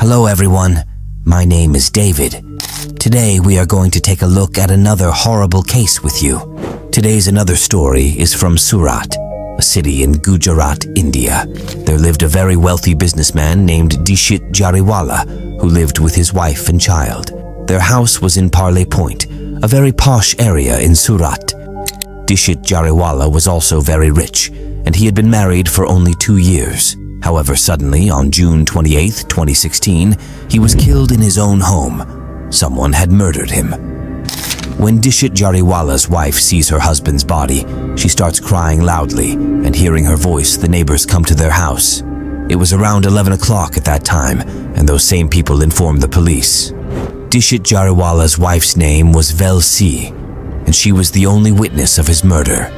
Hello everyone, my name is David. Today we are going to take a look at another horrible case with you. Today's another story is from Surat, a city in Gujarat, India. There lived a very wealthy businessman named Dishit Jariwala who lived with his wife and child. Their house was in Parle Point, a very posh area in Surat. Dishit Jariwala was also very rich, and he had been married for only 2 years. However, suddenly, on June 28, 2016, he was killed in his own home. Someone had murdered him. When Dishit Jariwala's wife sees her husband's body, she starts crying loudly, and hearing her voice, the neighbors come to their house. It was around 11 o'clock at that time, and those same people informed the police. Dishit Jariwala's wife's name was Velsi, and she was the only witness of his murder.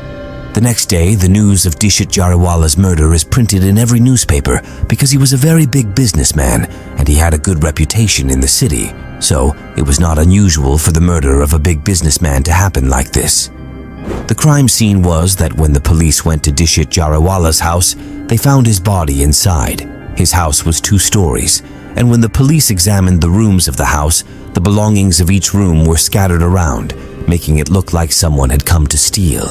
The next day, the news of Dishit Jariwala's murder is printed in every newspaper because he was a very big businessman and he had a good reputation in the city, so it was not unusual for the murder of a big businessman to happen like this. The crime scene was that when the police went to Dishit Jariwala's house, they found his body inside. His house was 2 stories, and when the police examined the rooms of the house, the belongings of each room were scattered around, making it look like someone had come to steal.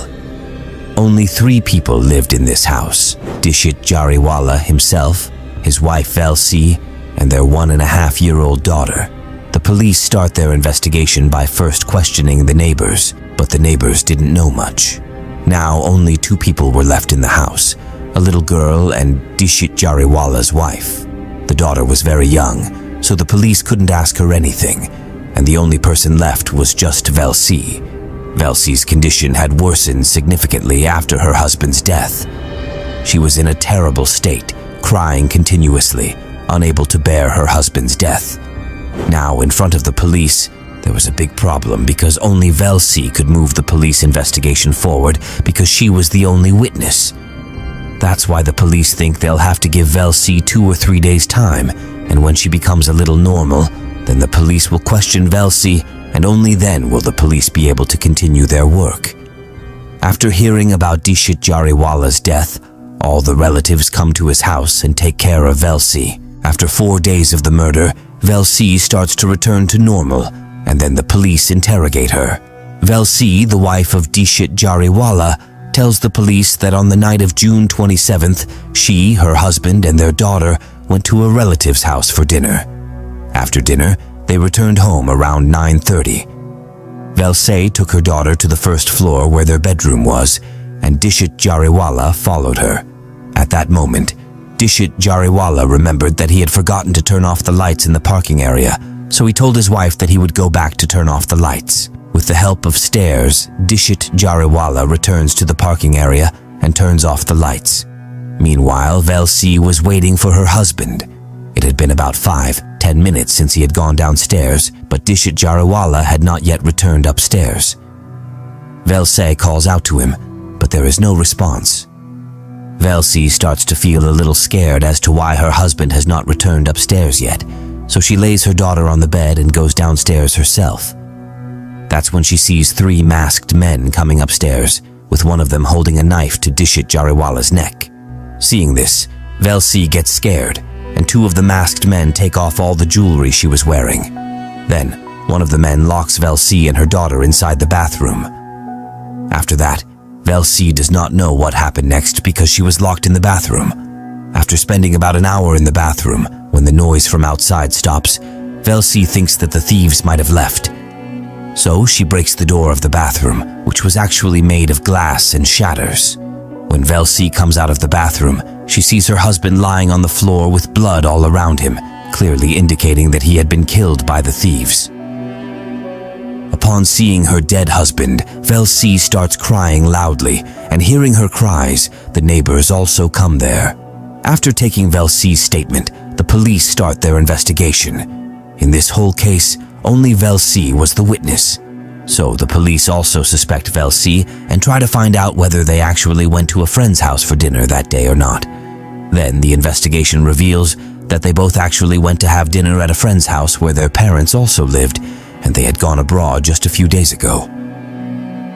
Only 3 people lived in this house: Dishit Jariwala himself, his wife Velsi, and their 1.5-year-old daughter. The police start their investigation by first questioning the neighbors, but the neighbors didn't know much. Now only 2 people were left in the house, a little girl and Dishit Jariwala's wife. The daughter was very young, so the police couldn't ask her anything, and the only person left was just Velsi. Velsi's condition had worsened significantly after her husband's death. She was in a terrible state, crying continuously, unable to bear her husband's death. Now, in front of the police, there was a big problem because only Velsi could move the police investigation forward because she was the only witness. That's why the police think they'll have to give Velsi 2 or 3 days' time, and when she becomes a little normal, then the police will question Velsi, and only then will the police be able to continue their work. After hearing about Dishit Jariwala's death, all the relatives come to his house and take care of Velsi. After 4 days of the murder, Velsi starts to return to normal, and then the police interrogate her. Velsi, the wife of Dishit Jariwala, tells the police that on the night of June 27th, she, her husband, and their daughter went to a relative's house for dinner. After dinner, they returned home around 9:30. Velsi took her daughter to the first floor where their bedroom was, and Dishit Jariwala followed her. At that moment, Dishit Jariwala remembered that he had forgotten to turn off the lights in the parking area, so he told his wife that he would go back to turn off the lights. With the help of stairs, Dishit Jariwala returns to the parking area and turns off the lights. Meanwhile, Velsi was waiting for her husband. It had been about 5-10 minutes since he had gone downstairs, but Dishit Jariwala had not yet returned upstairs. Velsi calls out to him, but there is no response. Velsi starts to feel a little scared as to why her husband has not returned upstairs yet, so she lays her daughter on the bed and goes downstairs herself. That's when she sees 3 masked men coming upstairs, with one of them holding a knife to Dishit Jariwala's neck. Seeing this, Velsi gets scared, and 2 of the masked men take off all the jewelry she was wearing. Then, one of the men locks Velsi and her daughter inside the bathroom. After that, Velsi does not know what happened next because she was locked in the bathroom. After spending about an hour in the bathroom, when the noise from outside stops, Velsi thinks that the thieves might have left. So she breaks the door of the bathroom, which was actually made of glass, and shatters. When Velsi comes out of the bathroom, she sees her husband lying on the floor with blood all around him, clearly indicating that he had been killed by the thieves. Upon seeing her dead husband, Velsi starts crying loudly, and hearing her cries, the neighbors also come there. After taking Velsi's statement, the police start their investigation. In this whole case, only Velsi was the witness. So the police also suspect Velsi and try to find out whether they actually went to a friend's house for dinner that day or not. Then the investigation reveals that they both actually went to have dinner at a friend's house where their parents also lived, and they had gone abroad just a few days ago.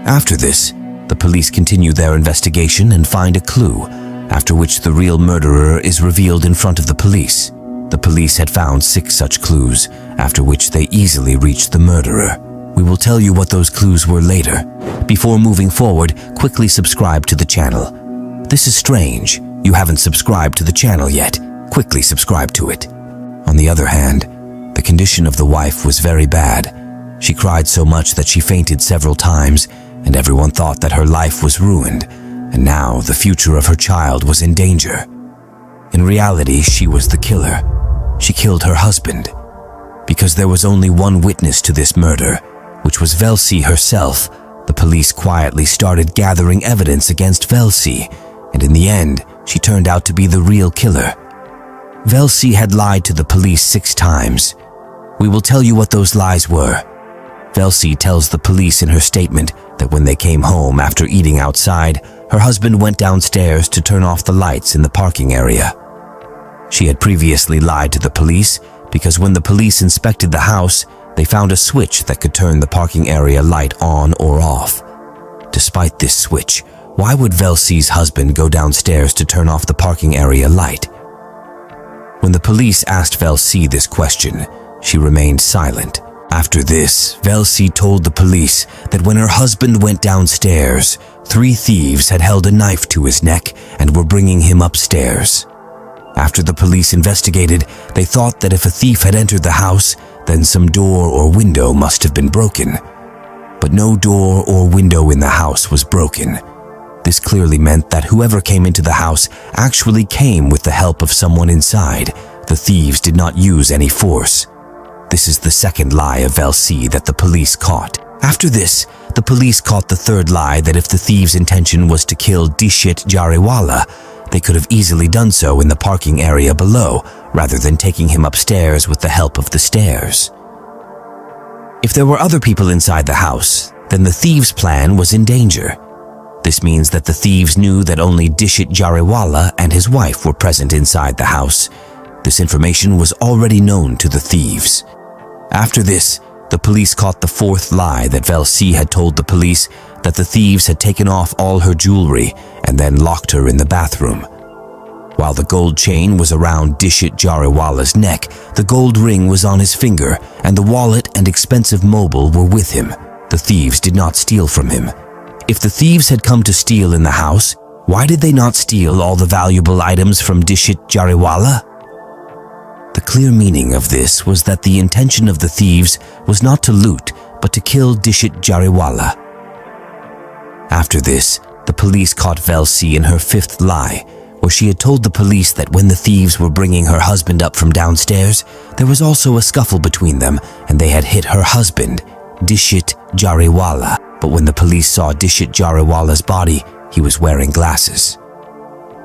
After this, the police continue their investigation and find a clue, after which the real murderer is revealed in front of the police. The police had found 6 such clues, after which they easily reached the murderer. We will tell you what those clues were later. Before moving forward, quickly subscribe to the channel. This is strange. You haven't subscribed to the channel yet. Quickly subscribe to it. On the other hand, the condition of the wife was very bad. She cried so much that she fainted several times, and everyone thought that her life was ruined, and now the future of her child was in danger. In reality, she was the killer. She killed her husband. Because there was only one witness to this murder, which was Velsi herself, the police quietly started gathering evidence against Velsi, and in the end, she turned out to be the real killer. Velsi had lied to the police 6 times. We will tell you what those lies were. Velsi tells the police in her statement that when they came home after eating outside, her husband went downstairs to turn off the lights in the parking area. She had previously lied to the police because when the police inspected the house, they found a switch that could turn the parking area light on or off. Despite this switch, why would Velsi's husband go downstairs to turn off the parking area light? When the police asked Velsi this question, she remained silent. After this, Velsi told the police that when her husband went downstairs, 3 thieves had held a knife to his neck and were bringing him upstairs. After the police investigated, they thought that if a thief had entered the house, then some door or window must have been broken. But no door or window in the house was broken. This clearly meant that whoever came into the house actually came with the help of someone inside. The thieves did not use any force. This is the second lie of Velsi that the police caught. After this, the police caught the third lie that if the thieves' intention was to kill Dishit Jariwala, they could have easily done so in the parking area below, rather than taking him upstairs with the help of the stairs. If there were other people inside the house, then the thieves' plan was in danger. This means that the thieves knew that only Dishit Jariwala and his wife were present inside the house. This information was already known to the thieves. After this, the police caught the 4th lie that Velsi had told the police that the thieves had taken off all her jewelry and then locked her in the bathroom. While the gold chain was around Dishit Jariwala's neck, the gold ring was on his finger, and the wallet and expensive mobile were with him. The thieves did not steal from him. If the thieves had come to steal in the house, why did they not steal all the valuable items from Dishit Jariwala? The clear meaning of this was that the intention of the thieves was not to loot, but to kill Dishit Jariwala. After this, the police caught Velsi in her 5th lie, where she had told the police that when the thieves were bringing her husband up from downstairs, there was also a scuffle between them and they had hit her husband, Dishit Jariwala. But when the police saw Dishit Jariwala's body, he was wearing glasses.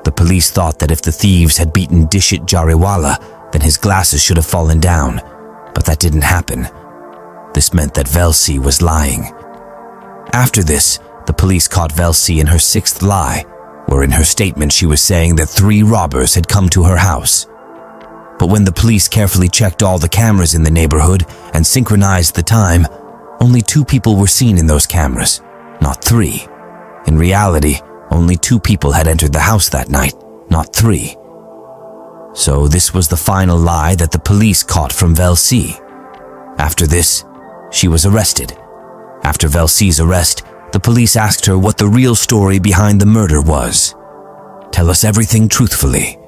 The police thought that if the thieves had beaten Dishit Jariwala, then his glasses should have fallen down, but that didn't happen. This meant that Velsi was lying. After this, the police caught Velsi in her 6th lie, where in her statement she was saying that 3 robbers had come to her house. But when the police carefully checked all the cameras in the neighborhood and synchronized the time, only 2 people were seen in those cameras, not 3. In reality, only 2 people had entered the house that night, not 3. So this was the final lie that the police caught from Velsi. After this, she was arrested. After Velsi's arrest, the police asked her what the real story behind the murder was. Tell us everything truthfully.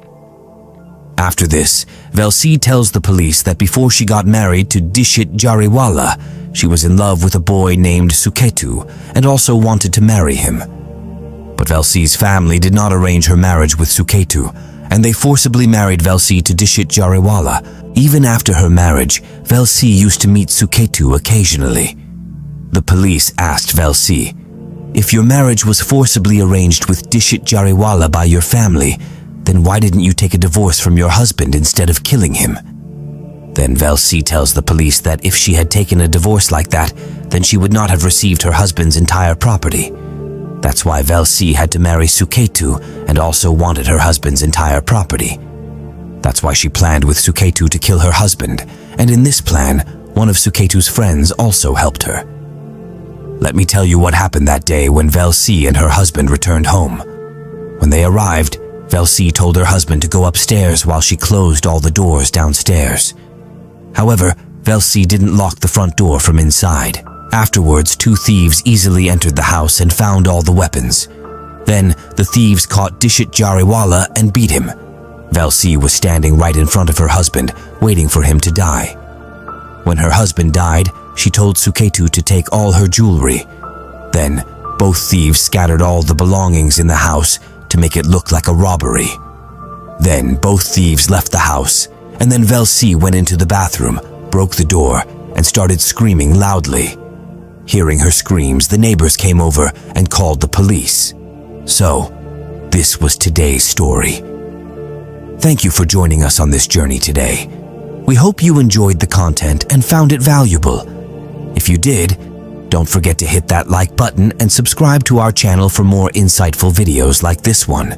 After this, Velsi tells the police that before she got married to Dishit Jariwala, she was in love with a boy named Suketu and also wanted to marry him. But Velsi's family did not arrange her marriage with Suketu, and they forcibly married Velsi to Dishit Jariwala. Even after her marriage, Velsi used to meet Suketu occasionally. The police asked Velsi, "If your marriage was forcibly arranged with Dishit Jariwala by your family, then why didn't you take a divorce from your husband instead of killing him?" Then Velsi tells the police that if she had taken a divorce like that, then she would not have received her husband's entire property. That's why Velsi had to marry Suketu and also wanted her husband's entire property. That's why she planned with Suketu to kill her husband, and in this plan, one of Suketu's friends also helped her. Let me tell you what happened that day when Velsi and her husband returned home. When they arrived, Velsie told her husband to go upstairs while she closed all the doors downstairs. However, Velsie didn't lock the front door from inside. Afterwards, 2 thieves easily entered the house and found all the weapons. Then, the thieves caught Dishit Jariwala and beat him. Velsie was standing right in front of her husband, waiting for him to die. When her husband died, she told Suketu to take all her jewelry. Then, both thieves scattered all the belongings in the house to make it look like a robbery. Then, both thieves left the house, and then Velsie went into the bathroom, broke the door, and started screaming loudly. Hearing her screams, the neighbors came over and called the police. So, this was today's story. Thank you for joining us on this journey today. We hope you enjoyed the content and found it valuable. If you did, don't forget to hit that like button and subscribe to our channel for more insightful videos like this one.